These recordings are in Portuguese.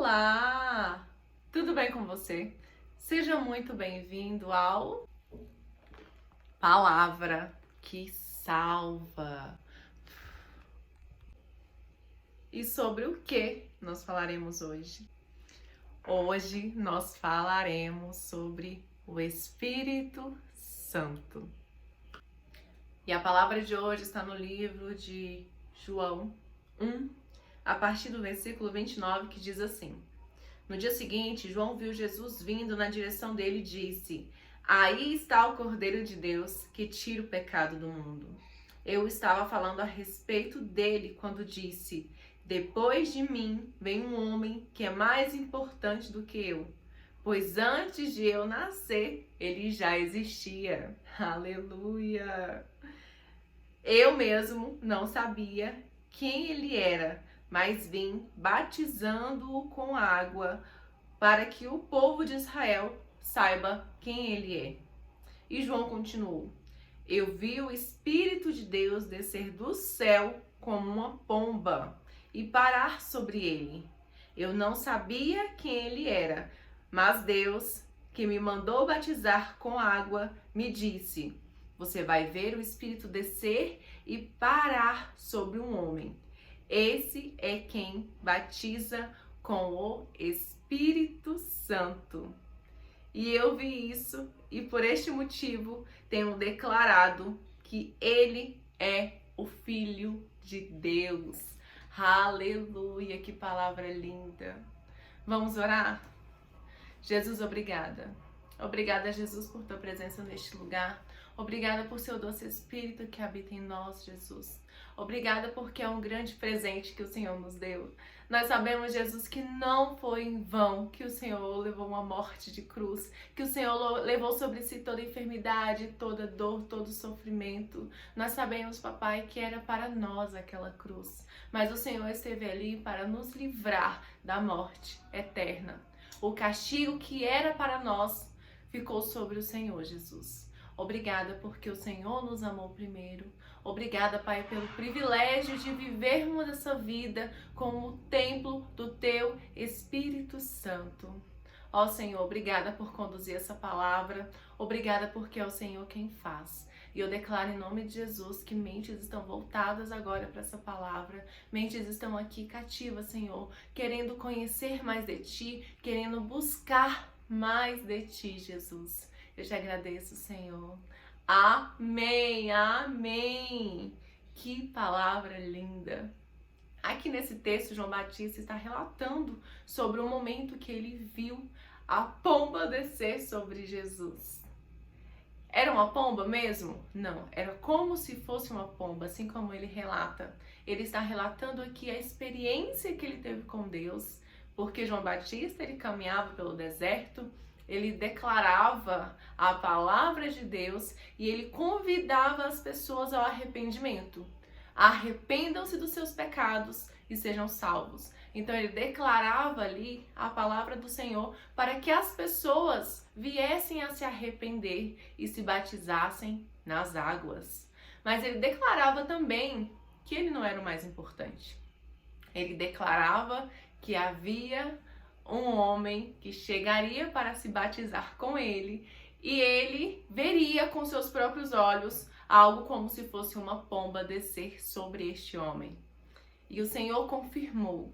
Olá! Tudo bem com você? Seja muito bem-vindo ao Palavra que Salva. E sobre o que nós falaremos hoje? Hoje nós falaremos sobre o Espírito Santo. E a palavra de hoje está no livro de João 1, a partir do versículo 29, que diz assim: No dia seguinte, João viu Jesus vindo na direção dele e disse: Aí está o Cordeiro de Deus que tira o pecado do mundo. Eu estava falando a respeito dele quando disse: Depois de mim vem um homem que é mais importante do que eu, pois antes de eu nascer, ele já existia. Aleluia! Eu mesmo não sabia quem ele era, mas vim batizando-o com água para que o povo de Israel saiba quem ele é. E João continuou: Eu vi o Espírito de Deus descer do céu como uma pomba e parar sobre ele. Eu não sabia quem ele era, mas Deus, que me mandou batizar com água, me disse: Você vai ver o Espírito descer e parar sobre um homem. Esse é quem batiza com o Espírito Santo. E eu vi isso e por este motivo tenho declarado que ele é o Filho de Deus. Aleluia, que palavra linda. Vamos orar? Jesus, obrigada. Obrigada, Jesus, por tua presença neste lugar. Obrigada por seu doce Espírito que habita em nós, Jesus. Obrigada porque é um grande presente que o Senhor nos deu. Nós sabemos, Jesus, que não foi em vão que o Senhor levou uma morte de cruz, que o Senhor levou sobre si toda enfermidade, toda dor, todo sofrimento. Nós sabemos, papai, que era para nós aquela cruz, mas o Senhor esteve ali para nos livrar da morte eterna. O castigo que era para nós ficou sobre o Senhor, Jesus. Obrigada porque o Senhor nos amou primeiro. Obrigada, Pai, pelo privilégio de vivermos essa vida como o templo do Teu Espírito Santo. Ó Senhor, obrigada por conduzir essa palavra. Obrigada porque é o Senhor quem faz. E eu declaro em nome de Jesus que mentes estão voltadas agora para essa palavra. Mentes estão aqui cativas, Senhor, querendo conhecer mais de Ti, querendo buscar mais de Ti, Jesus. Eu te agradeço, Senhor. Amém, amém. Que palavra linda. Aqui nesse texto, João Batista está relatando sobre o momento que ele viu a pomba descer sobre Jesus. Era uma pomba mesmo? Não, era como se fosse uma pomba, assim como ele relata. Ele está relatando aqui a experiência que ele teve com Deus, porque João Batista, ele caminhava pelo deserto, ele declarava a palavra de Deus e ele convidava as pessoas ao arrependimento. Arrependam-se dos seus pecados e sejam salvos. Então ele declarava ali a palavra do Senhor para que as pessoas viessem a se arrepender e se batizassem nas águas. Mas ele declarava também que ele não era o mais importante. Ele declarava que havia um homem que chegaria para se batizar com ele e ele veria com seus próprios olhos algo como se fosse uma pomba descer sobre este homem. E o Senhor confirmou.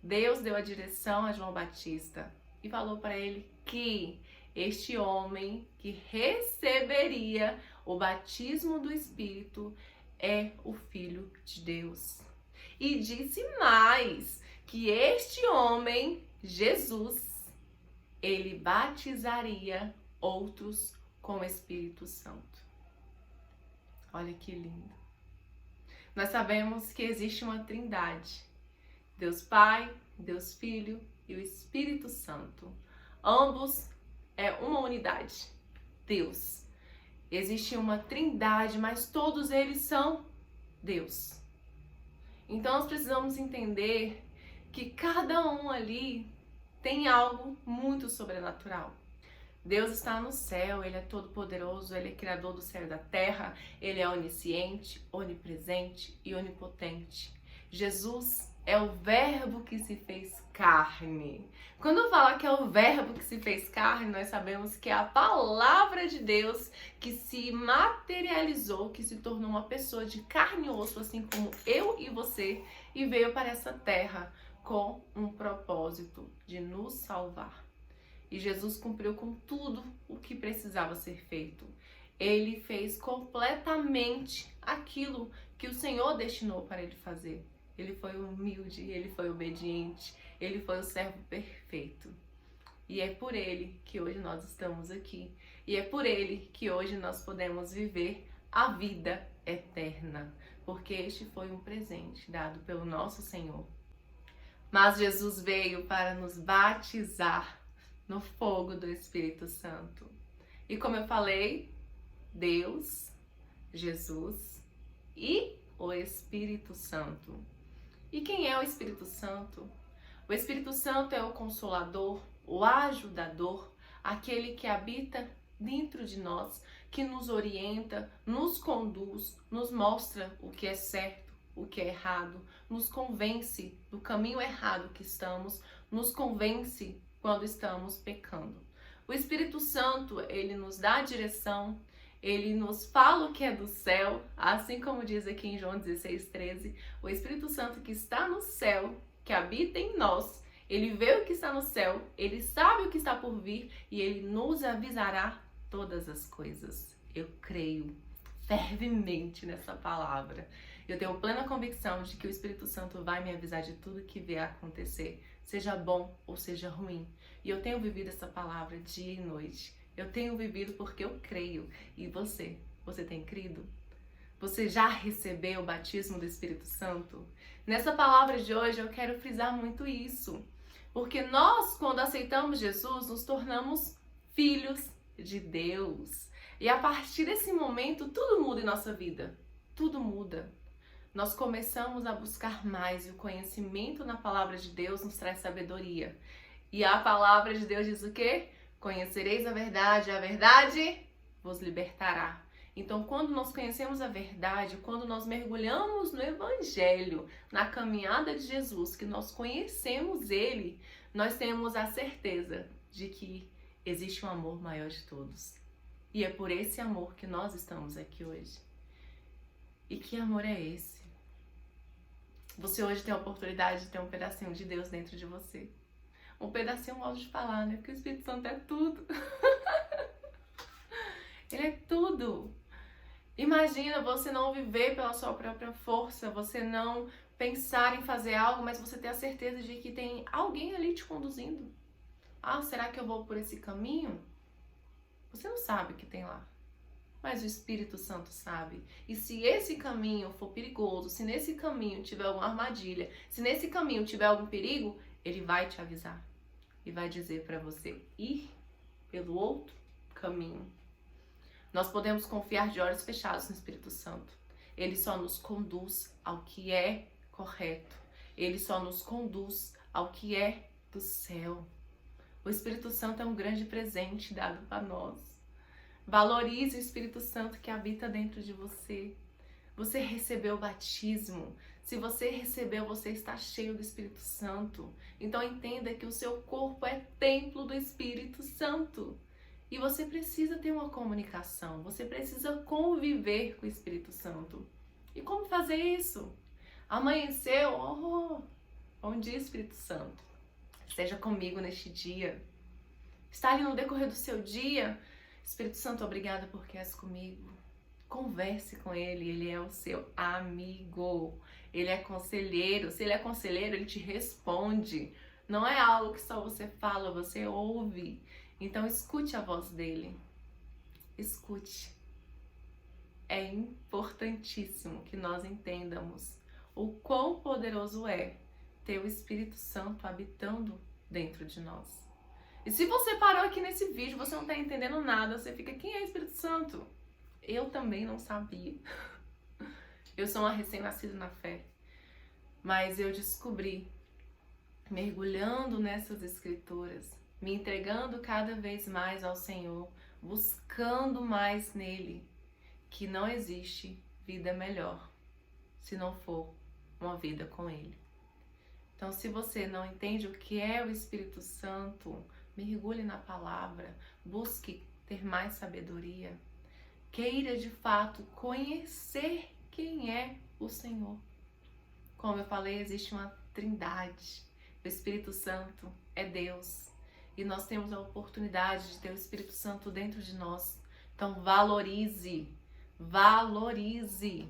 Deus deu a direção a João Batista e falou para ele que este homem que receberia o batismo do Espírito é o Filho de Deus. E disse mais, que este homem, Jesus, ele batizaria outros com o Espírito Santo. Olha que lindo. Nós sabemos que existe uma trindade. Deus Pai, Deus Filho e o Espírito Santo. Ambos é uma unidade. Deus. Existe uma trindade, mas todos eles são Deus. Então nós precisamos entender que cada um ali tem algo muito sobrenatural. Deus está no céu, Ele é todo poderoso, Ele é criador do céu e da terra, Ele é onisciente, onipresente e onipotente. Jesus É o Verbo que se fez carne. Quando fala que é o Verbo que se fez carne, nós sabemos que é a palavra de Deus que se materializou, que se tornou uma pessoa de carne e osso, assim como eu e você, e veio para essa terra com um propósito de nos salvar. E Jesus cumpriu com tudo o que precisava ser feito. Ele fez completamente aquilo que o Senhor destinou para ele fazer. Ele foi humilde, ele foi obediente, ele foi o servo perfeito. E é por ele que hoje nós estamos aqui. E é por ele que hoje nós podemos viver a vida eterna. Porque este foi um presente dado pelo nosso Senhor. Mas Jesus veio para nos batizar no fogo do Espírito Santo. E como eu falei, Deus, Jesus e o Espírito Santo. E quem é o Espírito Santo? O Espírito Santo é o Consolador, o Ajudador, aquele que habita dentro de nós, que nos orienta, nos conduz, nos mostra o que é certo, o que é errado, nos convence do caminho errado que estamos, nos convence quando estamos pecando. O Espírito Santo, ele nos dá a direção, ele nos fala o que é do céu, assim como diz aqui em João 16:13, o Espírito Santo que está no céu, que habita em nós, ele vê o que está no céu, ele sabe o que está por vir e ele nos avisará todas as coisas. Eu creio fervemente nessa palavra. Eu tenho plena convicção de que o Espírito Santo vai me avisar de tudo que vier a acontecer, seja bom ou seja ruim. E eu tenho vivido essa palavra dia e noite. Eu tenho vivido porque eu creio. E você tem crido? Você já recebeu o batismo do Espírito Santo? Nessa palavra de hoje eu quero frisar muito isso. Porque nós, quando aceitamos Jesus, nos tornamos filhos de Deus. E a partir desse momento, tudo muda em nossa vida. Tudo muda. Nós começamos a buscar mais e o conhecimento na palavra de Deus nos traz sabedoria. E a palavra de Deus diz o quê? Conhecereis a verdade vos libertará. Então, quando nós conhecemos a verdade, quando nós mergulhamos no Evangelho, na caminhada de Jesus, que nós conhecemos Ele, nós temos a certeza de que existe um amor maior de todos. E é por esse amor que nós estamos aqui hoje. E que amor é esse? Você hoje tem a oportunidade de ter um pedacinho de Deus dentro de você. Um pedacinho, modo de falar, né? Porque o Espírito Santo é tudo. Ele é tudo. Imagina você não viver pela sua própria força, você não pensar em fazer algo, mas você ter a certeza de que tem alguém ali te conduzindo. Ah, será que eu vou por esse caminho? Você não sabe o que tem lá. Mas o Espírito Santo sabe. E se esse caminho for perigoso, se nesse caminho tiver alguma armadilha, se nesse caminho tiver algum perigo, ele vai te avisar. E vai dizer para você ir pelo outro caminho. Nós podemos confiar de olhos fechados no Espírito Santo. Ele só nos conduz ao que é correto. Ele só nos conduz ao que é do céu. O Espírito Santo é um grande presente dado para nós. Valorize o Espírito Santo que habita dentro de você. Você recebeu o batismo. Se você recebeu, você está cheio do Espírito Santo. Então entenda que o seu corpo é templo do Espírito Santo. E você precisa ter uma comunicação. Você precisa conviver com o Espírito Santo. E como fazer isso? Amanheceu? Oh, bom dia, Espírito Santo. Esteja comigo neste dia. Está ali no decorrer do seu dia. Espírito Santo, obrigada porque és comigo. Converse com ele, ele é o seu amigo. Ele é conselheiro. Se ele é conselheiro, ele te responde. Não é algo que só você fala, você ouve. Então escute a voz dele. Escute. É importantíssimo que nós entendamos o quão poderoso é ter o Espírito Santo habitando dentro de nós. E se você parou aqui nesse vídeo, você não está entendendo nada, você fica, quem é o Espírito Santo? Eu também não sabia. Eu sou uma recém-nascida na fé. Mas eu descobri, mergulhando nessas escrituras, me entregando cada vez mais ao Senhor, buscando mais nele, que não existe vida melhor se não for uma vida com ele. Então, se você não entende o que é o Espírito Santo, mergulhe na palavra, busque ter mais sabedoria, queira de fato conhecer quem é o Senhor. Como eu falei, existe uma trindade. O Espírito Santo é Deus e nós temos a oportunidade de ter o Espírito Santo dentro de nós. Então valorize, valorize.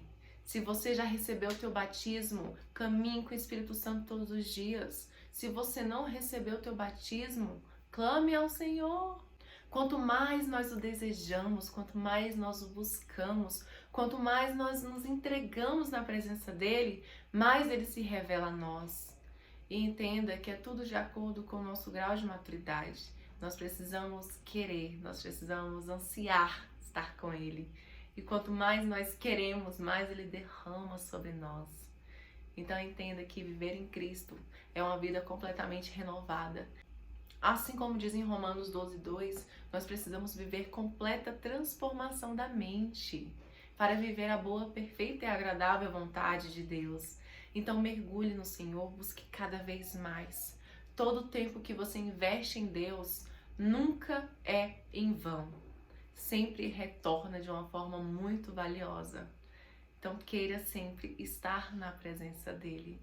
Se você já recebeu o teu batismo, caminhe com o Espírito Santo todos os dias. Se você não recebeu o teu batismo, clame ao Senhor. Quanto mais nós o desejamos, quanto mais nós o buscamos, quanto mais nós nos entregamos na presença dele, mais ele se revela a nós. E entenda que é tudo de acordo com o nosso grau de maturidade. Nós precisamos querer, nós precisamos ansiar estar com ele. E quanto mais nós queremos, mais ele derrama sobre nós. Então entenda que viver em Cristo é uma vida completamente renovada. Assim como diz em Romanos 12:2, nós precisamos viver completa transformação da mente para viver a boa, perfeita e agradável vontade de Deus. Então mergulhe no Senhor, busque cada vez mais. Todo o tempo que você investe em Deus nunca é em vão. Sempre retorna de uma forma muito valiosa. Então queira sempre estar na presença dele.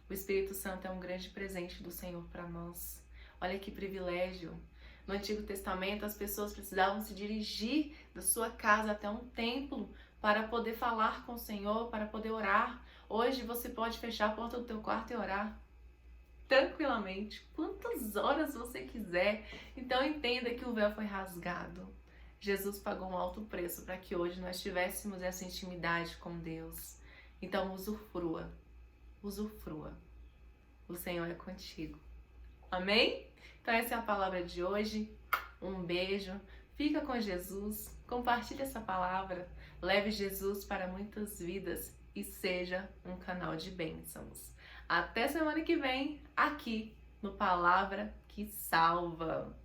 O Espírito Santo é um grande presente do Senhor para nós. Olha que privilégio. No Antigo Testamento, as pessoas precisavam se dirigir da sua casa até um templo para poder falar com o Senhor, para poder orar. Hoje você pode fechar a porta do teu quarto e orar tranquilamente, quantas horas você quiser. Então entenda que o véu foi rasgado. Jesus pagou um alto preço para que hoje nós tivéssemos essa intimidade com Deus. Então usufrua, usufrua. O Senhor é contigo. Amém? Então essa é a palavra de hoje. Um beijo. Fica com Jesus. Compartilhe essa palavra. Leve Jesus para muitas vidas e seja um canal de bênçãos. Até semana que vem, aqui no Palavra que Salva.